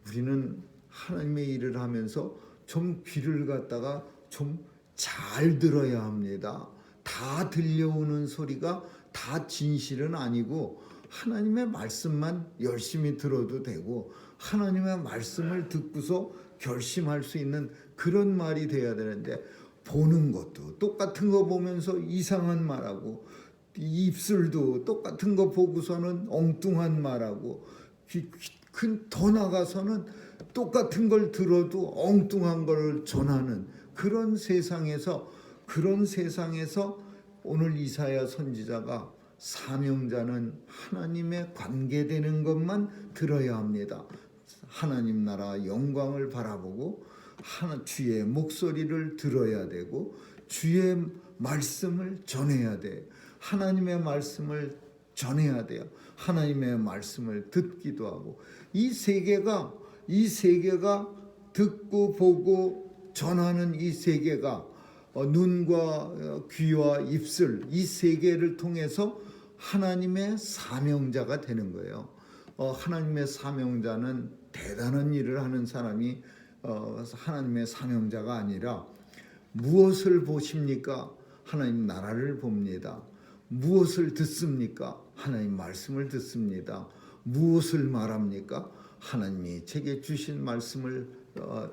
[SPEAKER 1] 우리는 하나님의 일을 하면서 좀 귀를 갖다가 좀 잘 들어야 합니다. 다 들려오는 소리가 다 진실은 아니고 하나님의 말씀만 열심히 들어도 되고, 하나님의 말씀을 듣고서 결심할 수 있는 그런 말이 돼야 되는데, 보는 것도 똑같은 거 보면서 이상한 말하고, 입술도 똑같은 거 보고서는 엉뚱한 말하고, 더 나가서는 똑같은 걸 들어도 엉뚱한 걸 전하는 그런 세상에서 오늘 이사야 선지자가 사명자는 하나님의 관계되는 것만 들어야 합니다. 하나님 나라 영광을 바라보고 주의 목소리를 들어야 되고 주의 말씀을 전해야 돼. 하나님의 말씀을 전해야 돼요. 하나님의 말씀을 듣기도 하고, 이 세계가 듣고 보고 전하는 이 세계가 눈과 귀와 입술, 이 세계를 통해서 하나님의 사명자가 되는 거예요. 하나님의 사명자는 대단한 일을 하는 사람이 하나님의 사명자가 아니라 무엇을 보십니까? 하나님 나라를 봅니다. 무엇을 듣습니까? 하나님 말씀을 듣습니다. 무엇을 말합니까? 하나님이 제게 주신 말씀을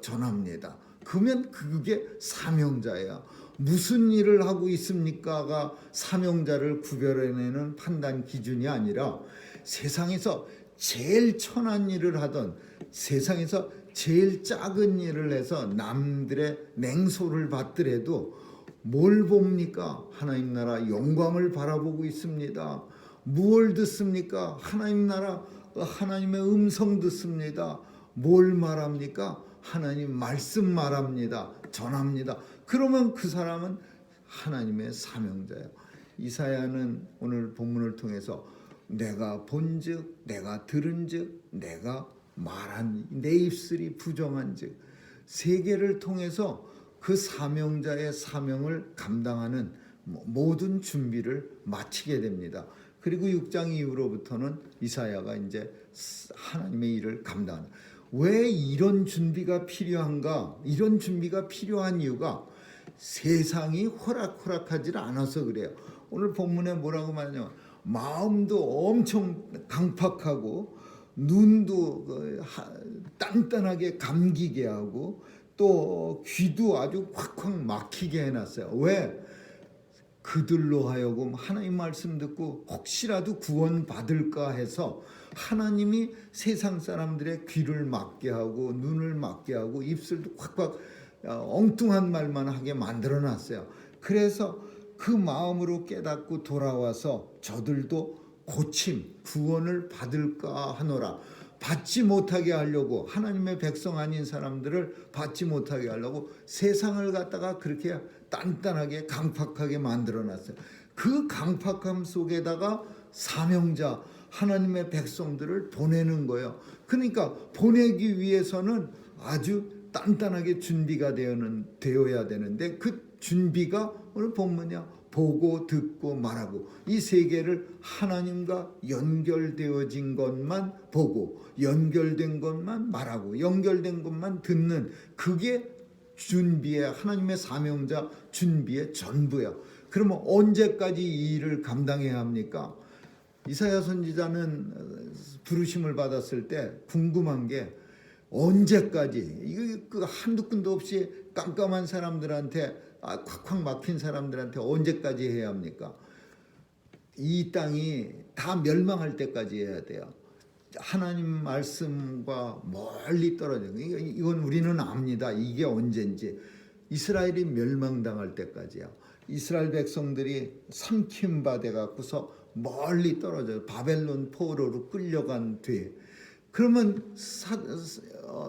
[SPEAKER 1] 전합니다. 그러면 그게 사명자예요. 무슨 일을 하고 있습니까가 사명자를 구별해내는 판단 기준이 아니라 세상에서 제일 천한 일을 하던, 세상에서 제일 작은 일을 해서 남들의 냉소를 받더라도 뭘 봅니까? 하나님 나라 영광을 바라보고 있습니다. 무엇을 듣습니까? 하나님 나라 하나님의 음성 듣습니다. 뭘 말합니까? 하나님 말씀 말합니다. 전합니다. 그러면 그 사람은 하나님의 사명자예요. 이사야는 오늘 본문을 통해서 내가 본즉 내가 들은즉 내가 말한 내 입술이 부정한즉 세계를 통해서 그 사명자의 사명을 감당하는 모든 준비를 마치게 됩니다. 그리고 6장 이후로부터는 이사야가 이제 하나님의 일을 감당하는. 왜 이런 준비가 필요한가? 이런 준비가 필요한 이유가 세상이 호락호락하지 않아서 그래요. 오늘 본문에 뭐라고 말하냐면 마음도 엄청 강팍하고 눈도 단단하게 감기게 하고 또 귀도 아주 확확 막히게 해놨어요. 왜? 그들로 하여금 하나님 말씀 듣고 혹시라도 구원 받을까 해서 하나님이 세상 사람들의 귀를 막게 하고 눈을 막게 하고 입술도 확확 엉뚱한 말만 하게 만들어놨어요. 그래서 그 마음으로 깨닫고 돌아와서 저들도 고침, 구원을 받을까 하노라. 받지 못하게 하려고, 하나님의 백성 아닌 사람들을 받지 못하게 하려고 세상을 갖다가 그렇게 단단하게 강팍하게 만들어놨어요. 그 강팍함 속에다가 사명자 하나님의 백성들을 보내는 거예요. 그러니까 보내기 위해서는 아주 단단하게 준비가 되어야 되는데 그 준비가 오늘 본문이야. 보고 듣고 말하고 이 세 개를 하나님과 연결되어진 것만 보고 연결된 것만 말하고 연결된 것만 듣는 그게 준비의 하나님의 사명자 준비의 전부야. 그러면 언제까지 이 일을 감당해야 합니까? 이사야 선지자는 부르심을 받았을 때 궁금한 게 언제까지 이거 한두 끈도 없이 깜깜한 사람들한테 콱콱 막힌 사람들한테 언제까지 해야 합니까? 이 땅이 다 멸망할 때까지 해야 돼요. 하나님 말씀과 멀리 떨어져. 이건 우리는 압니다. 이게 언젠지. 이스라엘이 멸망당할 때까지야. 이스라엘 백성들이 삼킴받아 갖고서 멀리 떨어져요. 바벨론 포로로 끌려간 뒤에. 그러면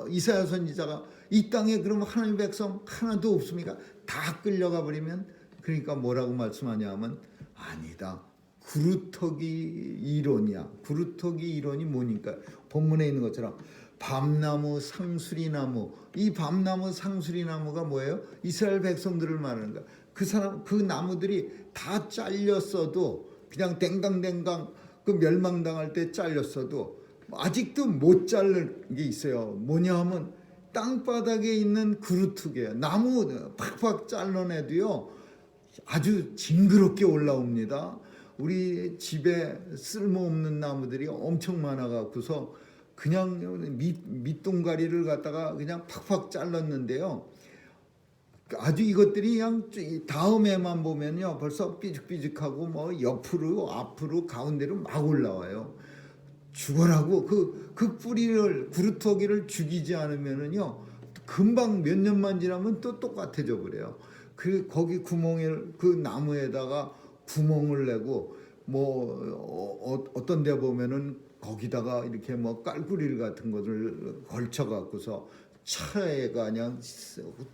[SPEAKER 1] 이사야 선지자가 이 땅에 그러면 하나님 백성 하나도 없습니까? 다 끌려가 버리면 그러니까 뭐라고 말씀하냐면 아니다. 구루터기 이론이야. 구루터기 이론이 뭐니까 본문에 있는 것처럼 밤나무, 상수리나무. 이 밤나무, 상수리나무가 뭐예요? 이스라엘 백성들을 말하는 거야. 그 나무들이 다 잘렸어도 그냥 댕강댕강 그 멸망당할 때 잘렸어도 아직도 못 자른 게 있어요. 뭐냐 하면 땅바닥에 있는 구루트게요. 나무 팍팍 잘라내도요 아주 징그럽게 올라옵니다. 우리 집에 쓸모없는 나무들이 엄청 많아갖고서 그냥 밑동가리를 갖다가 그냥 팍팍 잘랐는데요. 아주 이것들이 그냥 다음에만 보면요 벌써 삐죽삐죽하고 뭐 옆으로 앞으로 가운데로 막 올라와요. 죽어라고 그 뿌리를 구루터기를 죽이지 않으면은요 금방 몇 년만 지나면 또 똑같아져 버려요. 그 거기 그 나무에다가 구멍을 내고 뭐 어떤 데 보면은 거기다가 이렇게 뭐 깔구리 같은 것을 걸쳐 갖고서 차에가 그냥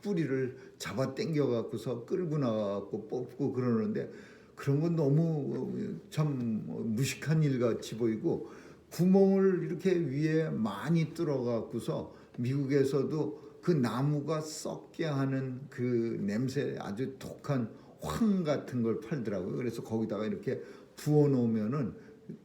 [SPEAKER 1] 뿌리를 잡아 당겨 갖고서 끌고 나가고 뽑고 그러는데 그런 건 너무 참 무식한 일 같이 보이고 구멍을 이렇게 위에 많이 뚫어 갖고서 미국에서도 그 나무가 썩게 하는 그 냄새 아주 독한 황 같은 걸 팔더라고요. 그래서 거기다가 이렇게 부어 놓으면은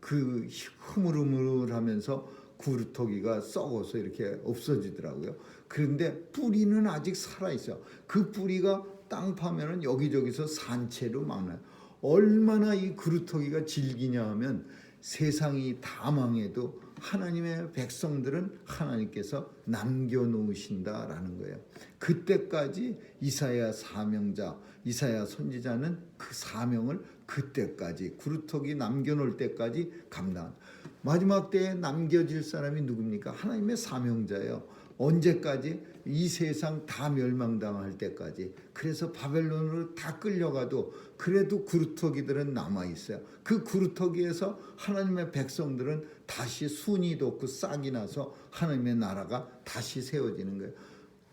[SPEAKER 1] 그 흐물흐물하면서 구루터기가 썩어서 이렇게 없어지더라고요. 그런데 뿌리는 아직 살아 있어요. 그 뿌리가 땅 파면은 여기저기서 산채로 막 나요. 얼마나 이 구루터기가 질기냐 하면 세상이 다 망해도 하나님의 백성들은 하나님께서 남겨놓으신다라는 거예요. 그때까지 이사야 사명자, 이사야 선지자는 그 사명을 그때까지 구루터기 남겨놓을 때까지 감당. 마지막 때에 남겨질 사람이 누굽니까? 하나님의 사명자예요. 언제까지? 이 세상 다 멸망당할 때까지. 그래서 바벨론으로 다 끌려가도 그래도 구루터기들은 남아있어요. 그 구루터기에서 하나님의 백성들은 다시 순이 돋고 싹이 나서 하나님의 나라가 다시 세워지는 거예요.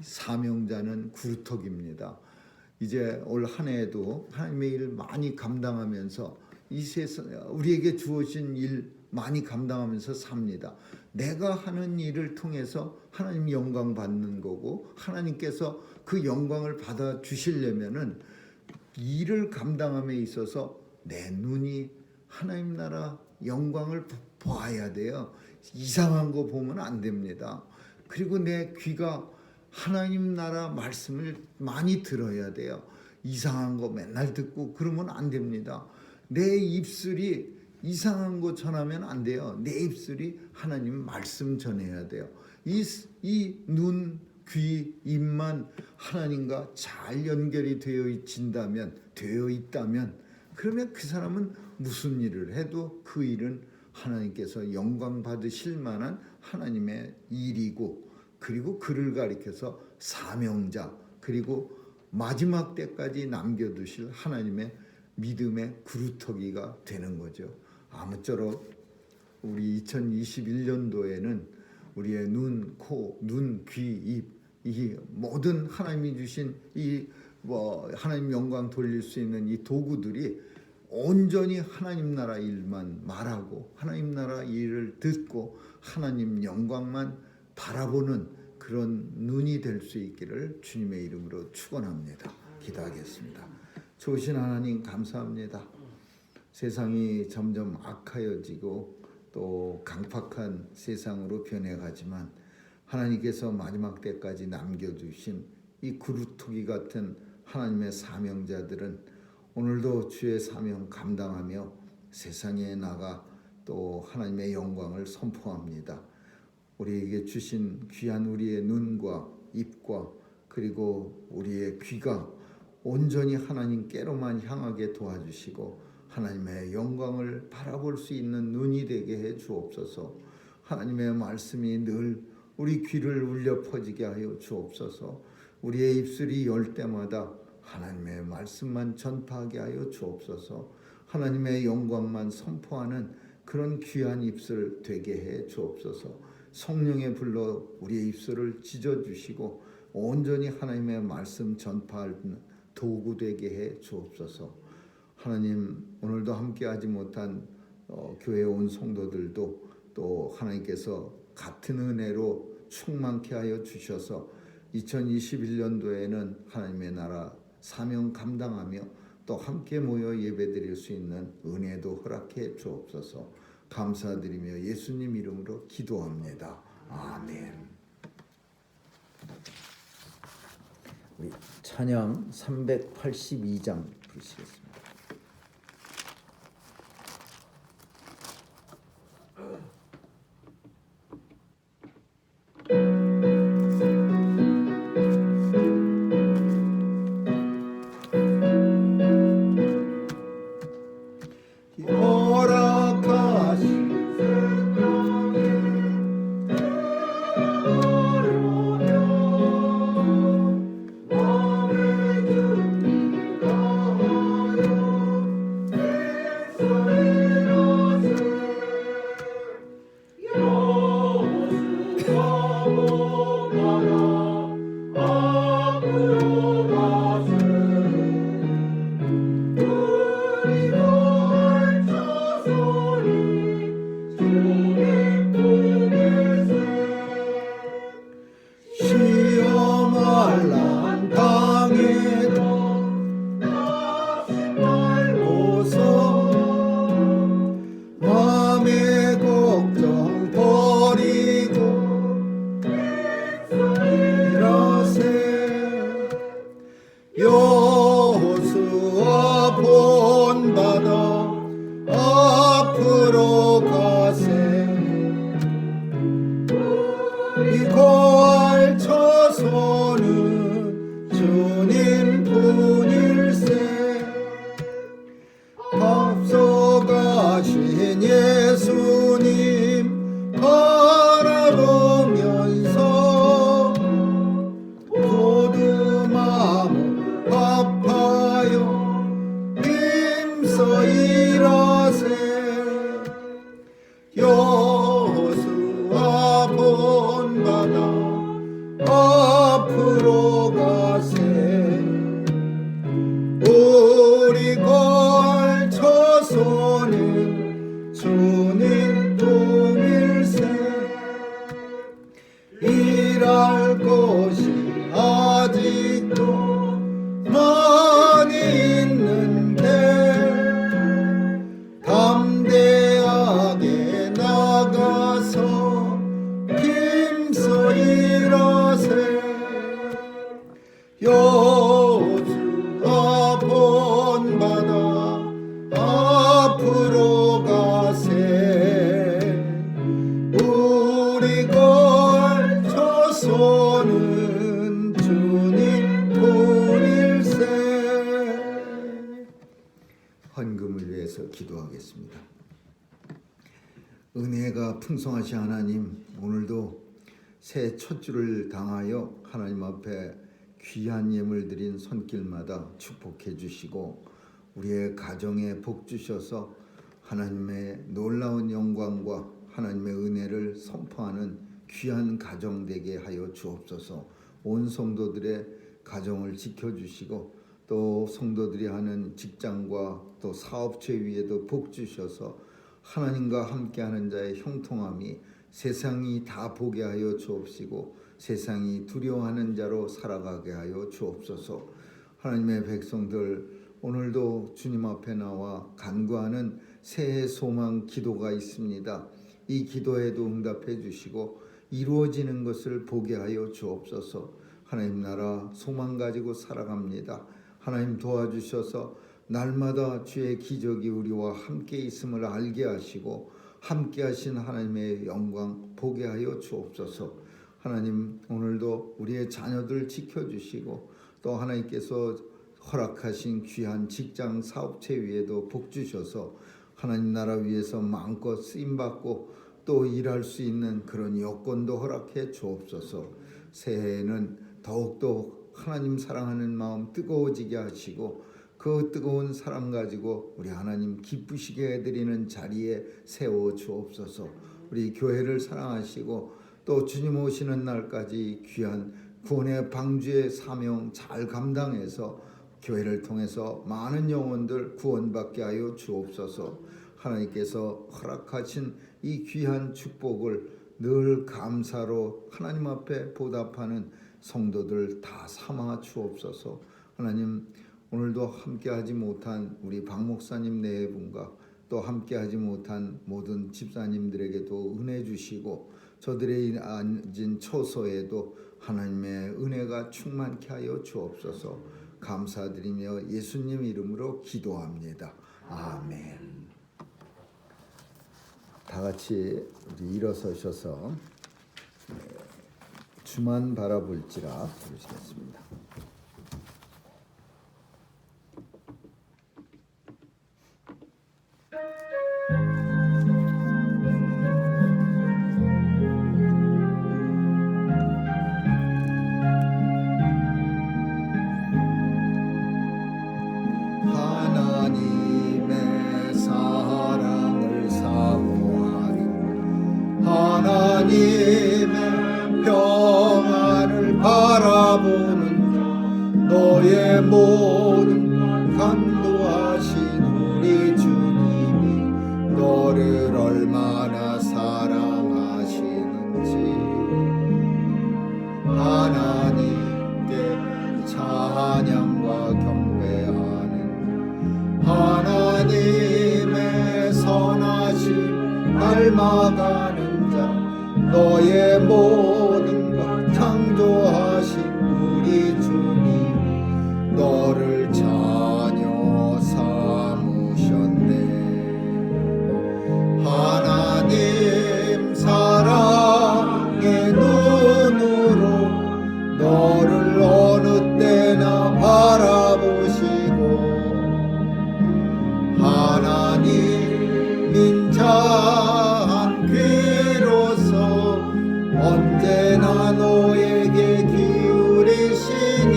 [SPEAKER 1] 사명자는 구루터기입니다. 이제 올 한 해에도 하나님의 일 많이 감당하면서 이 세상 우리에게 주어진 일 많이 감당하면서 삽니다. 내가 하는 일을 통해서 하나님 영광 받는 거고 하나님께서 그 영광을 받아 주시려면은 일을 감당함에 있어서 내 눈이 하나님 나라 영광을 보아야 돼요. 이상한 거 보면 안 됩니다. 그리고 내 귀가 하나님 나라 말씀을 많이 들어야 돼요. 이상한 거 맨날 듣고 그러면 안 됩니다. 내 입술이 이상한 거 전하면 안 돼요. 내 입술이 하나님 말씀 전해야 돼요. 이 눈, 귀, 입만 하나님과 잘 연결이 되어 있다면 그러면 그 사람은 무슨 일을 해도 그 일은 하나님께서 영광 받으실 만한 하나님의 일이고 그리고 그를 가리켜서 사명자 그리고 마지막 때까지 남겨두실 하나님의 믿음의 구루터기가 되는 거죠. 아무쪼록 우리 2021년도에는 우리의 눈, 코, 눈, 귀, 입, 이 모든 하나님이 주신 이 하나님 영광 돌릴 수 있는 이 도구들이 온전히 하나님 나라 일만 말하고 하나님 나라 일을 듣고 하나님 영광만 바라보는 그런 눈이 될 수 있기를 주님의 이름으로 축원합니다. 기도하겠습니다. 좋으신 하나님 감사합니다. 세상이 점점 악하여지고 또 강팍한 세상으로 변해가지만 하나님께서 마지막 때까지 남겨주신 이 구루터기 같은 하나님의 사명자들은 오늘도 주의 사명 감당하며 세상에 나가 또 하나님의 영광을 선포합니다. 우리에게 주신 귀한 우리의 눈과 입과 그리고 우리의 귀가 온전히 하나님께로만 향하게 도와주시고 하나님의 영광을 바라볼 수 있는 눈이 되게 해 주옵소서. 하나님의 말씀이 늘 우리 귀를 울려 퍼지게 하여 주옵소서. 우리의 입술이 열 때마다 하나님의 말씀만 전파하게 하여 주옵소서. 하나님의 영광만 선포하는 그런 귀한 입술 되게 해 주옵소서. 성령의 불로 우리의 입술을 찢어주시고 온전히 하나님의 말씀 전파하는 도구 되게 해 주옵소서. 하나님 오늘도 함께하지 못한 교회에 온 성도들도 또 하나님께서 같은 은혜로 충만케 하여 주셔서 2021년도에는 하나님의 나라 사명 감당하며 또 함께 모여 예배드릴 수 있는 은혜도 허락해 주옵소서. 감사드리며 예수님 이름으로 기도합니다. 아멘. 우리 찬양 382장 부르시겠습니다. 여호수아 본받아 앞으로 가세. 우리 걸쳐서는 주님 동일세. 일할 것이 아직도 많이 있는데 담대하게 나가서 힘써 일하세. 여호수아 본받아 앞으로 가세. 우리 걸쳐서는 주님 보일세. 헌금을 위해서 기도하겠습니다. 은혜가 풍성하신 하나님, 오늘도 새 첫 주를 당하여 하나님 앞에 귀한 예물 드린 손길마다 축복해 주시고 우리의 가정에 복 주셔서 하나님의 놀라운 영광과 하나님의 은혜를 선포하는 귀한 가정 되게 하여 주옵소서. 온 성도들의 가정을 지켜주시고 또 성도들이 하는 직장과 또 사업체 위에도 복 주셔서 하나님과 함께하는 자의 형통함이 세상이 다 보게 하여 주옵시고 세상이 두려워하는 자로 살아가게 하여 주옵소서. 하나님의 백성들 오늘도 주님 앞에 나와 간구하는 새해 소망 기도가 있습니다. 이 기도에도 응답해 주시고 이루어지는 것을 보게 하여 주옵소서. 하나님 나라 소망 가지고 살아갑니다. 하나님 도와주셔서 날마다 주의 기적이 우리와 함께 있음을 알게 하시고 함께 하신 하나님의 영광 보게 하여 주옵소서. 하나님 오늘도 우리의 자녀들 지켜주시고 또 하나님께서 허락하신 귀한 직장 사업체 위에도 복 주셔서 하나님 나라 위해서 마음껏 쓰임받고 또 일할 수 있는 그런 여건도 허락해 주옵소서. 새해에는 더욱더 하나님 사랑하는 마음 뜨거워지게 하시고 그 뜨거운 사랑 가지고 우리 하나님 기쁘시게 해드리는 자리에 세워 주옵소서. 우리 교회를 사랑하시고 또 주님 오시는 날까지 귀한 구원의 방주의 사명 잘 감당해서 교회를 통해서 많은 영혼들 구원받게 하여 주옵소서. 하나님께서 허락하신 이 귀한 축복을 늘 감사로 하나님 앞에 보답하는 성도들 다 삼아 주옵소서. 하나님 오늘도 함께하지 못한 우리 박 목사님 네 분과 또 함께하지 못한 모든 집사님들에게도 은혜 주시고 저들의 앉은 처소에도 하나님의 은혜가 충만케 하여 주옵소서. 감사드리며 예수님 이름으로 기도합니다. 아멘. 다 같이 우리 일어서셔서 주만 바라볼지라 부르시겠습니다. 하나님의 사랑을 사모하는 하나님의 평안을 바라보는 너의 모든 감도하신 우리 주님이 너를 얼마나 사랑하시는지 하나님께 찬양과 경배하는 하나님의 선하심 닮아가는 자 너의 모든 것 창조하신 우리 주님 너를 자녀 삼으셨네. 하나님 사랑의 눈으로 너를 어느 때나 바라보시고 하나님 인자한 귀로서 언제나 너에게 기울이시니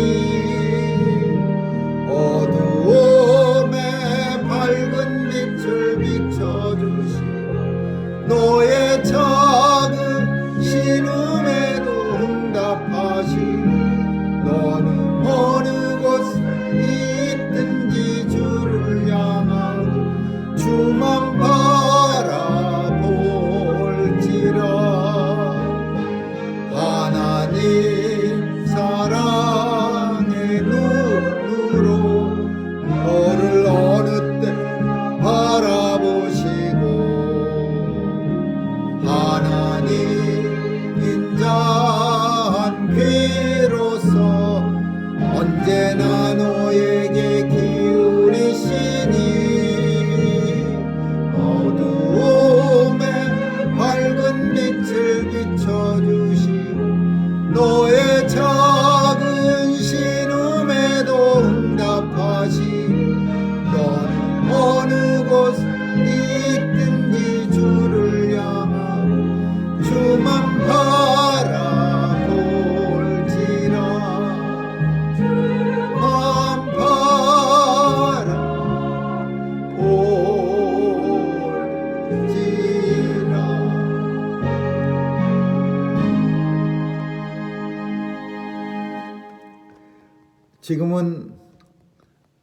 [SPEAKER 1] 지금은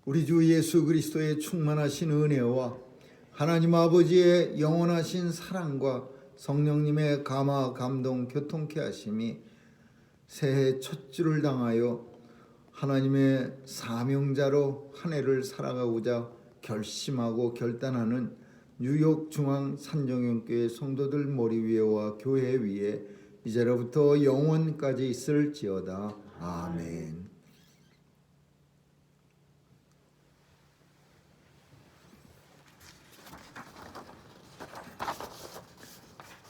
[SPEAKER 1] 우리 주 예수 그리스도의 충만하신 은혜와 하나님 아버지의 영원하신 사랑과 성령님의 감화 감동 교통케 하심이 새해 첫 주를 당하여 하나님의 사명자로 한 해를 살아가고자 결심하고 결단하는 뉴욕 중앙 산정형교회 성도들 머리 위에와 교회 위에 이제로부터 영원까지 있을지어다. 아멘.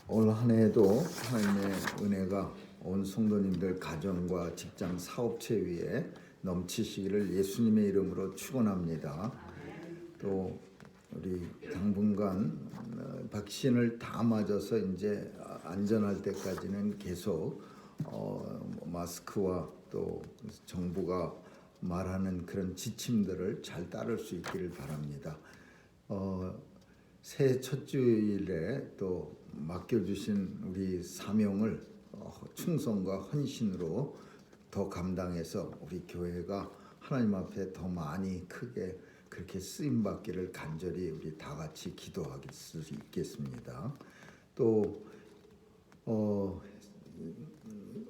[SPEAKER 1] 올 한 해에도 하나님의 은혜가 온 성도님들 가정과 직장 사업체 위에 넘치시기를 예수님의 이름으로 축원합니다. 또 우리 당분간 백신을 다 맞아서 이제 안전할 때까지는 계속 마스크와 또 정부가 말하는 그런 지침들을 잘 따를 수 있기를 바랍니다. 새해 첫 주일에 또 맡겨주신 우리 사명을 충성과 헌신으로 더 감당해서 우리 교회가 하나님 앞에 더 많이 크게 그렇게 쓰임 받기를 간절히 우리 다 같이 기도할 수 있겠습니다. 또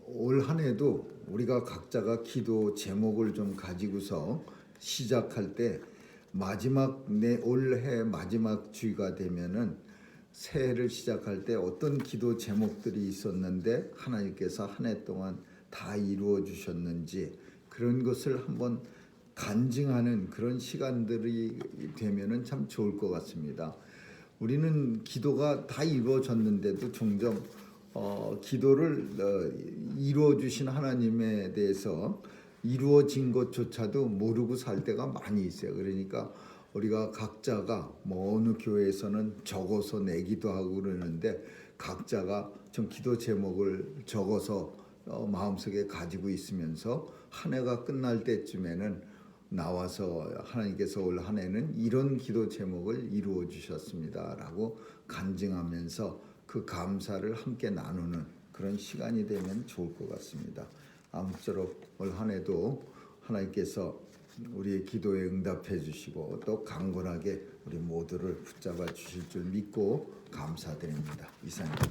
[SPEAKER 1] 올 한 해도 우리가 각자가 기도 제목을 좀 가지고서 시작할 때 마지막 올해 마지막 주가 되면은 새해를 시작할 때 어떤 기도 제목들이 있었는데 하나님께서 한 해 동안 다 이루어 주셨는지 그런 것을 한번 간증하는 그런 시간들이 되면은 참 좋을 것 같습니다. 우리는 기도가 다 이루어졌는데도 종종 기도를 이루어 주신 하나님에 대해서 이루어진 것조차도 모르고 살 때가 많이 있어요. 그러니까 우리가 각자가 뭐 어느 교회에서는 적어서 내기도 하고 그러는데 각자가 좀 기도 제목을 적어서 마음속에 가지고 있으면서 한 해가 끝날 때쯤에는 나와서 하나님께서 올 한 해는 이런 기도 제목을 이루어 주셨습니다라고 간증하면서 그 감사를 함께 나누는 그런 시간이 되면 좋을 것 같습니다. 아무쪼록 올 한 해도 하나님께서 우리의 기도에 응답해 주시고 또 강건하게 우리 모두를 붙잡아 주실 줄 믿고 감사드립니다. 이상입니다.